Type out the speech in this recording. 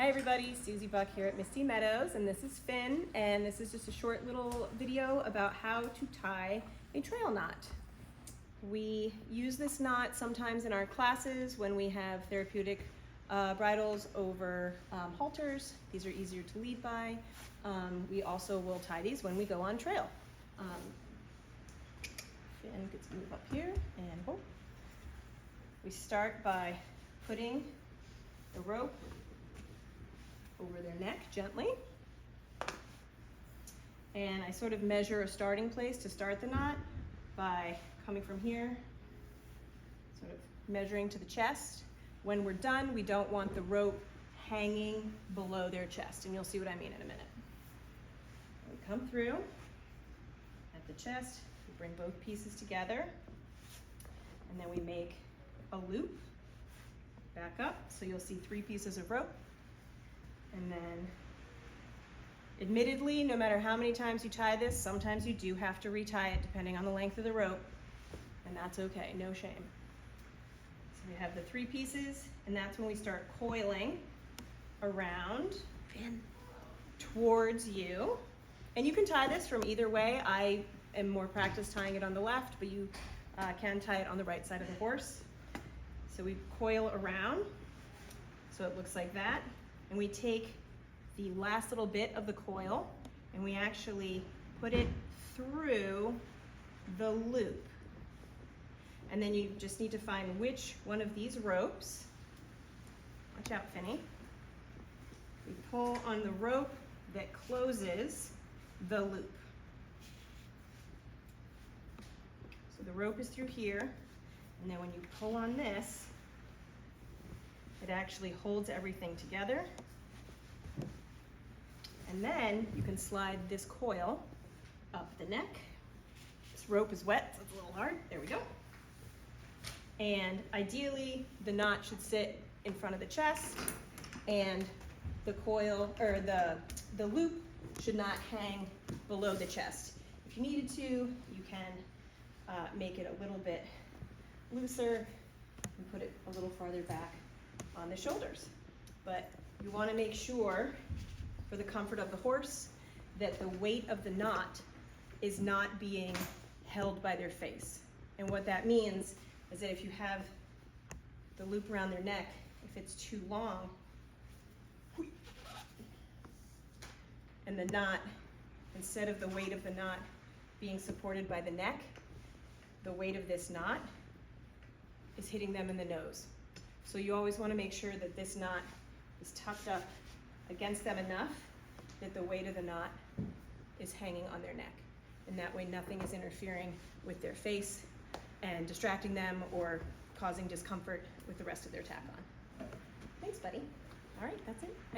Hi everybody, Susie Buck here at Misty Meadows, and this is Finn, and this is just a short little video about how to tie a trail knot. We use this knot sometimes in our classes when we have therapeutic bridles over halters. These are easier to lead by. We also will tie these when we go on trail. Finn gets to move up here and hold. We start by putting the rope over their neck gently. And I sort of measure a starting place to start the knot by coming from here, sort of measuring to the chest. When we're done, we don't want the rope hanging below their chest, and you'll see what I mean in a minute. We come through at the chest, we bring both pieces together, and then we make a loop back up. So you'll see 3 pieces of rope. And then, admittedly, no matter how many times you tie this, sometimes you do have to retie it depending on the length of the rope, and that's okay, no shame. So we have the 3 pieces, and that's when we start coiling around towards you. And you can tie this from either way. I am more practiced tying it on the left, but you can tie it on the right side of the horse. So we coil around, so it looks like that. And we take the last little bit of the coil and we actually put it through the loop. And then you just need to find which one of these ropes, watch out Finny, we pull on the rope that closes the loop. So the rope is through here, and then when you pull on this, it actually holds everything together. And then you can slide this coil up the neck. This rope is wet, so it's a little hard. There we go. And ideally, the knot should sit in front of the chest, and the coil, or the loop should not hang below the chest. If you needed to, you can make it a little bit looser and put it a little farther back on the shoulders. But you want to make sure, for the comfort of the horse, that the weight of the knot is not being held by their face. And what that means is that if you have the loop around their neck, if it's too long, and the knot, instead of the weight of the knot being supported by the neck, the weight of this knot is hitting them in the nose. So you always want to make sure that this knot is tucked up against them enough that the weight of the knot is hanging on their neck. And that way nothing is interfering with their face and distracting them or causing discomfort with the rest of their tack on. Thanks, buddy. All right, that's it. Thanks.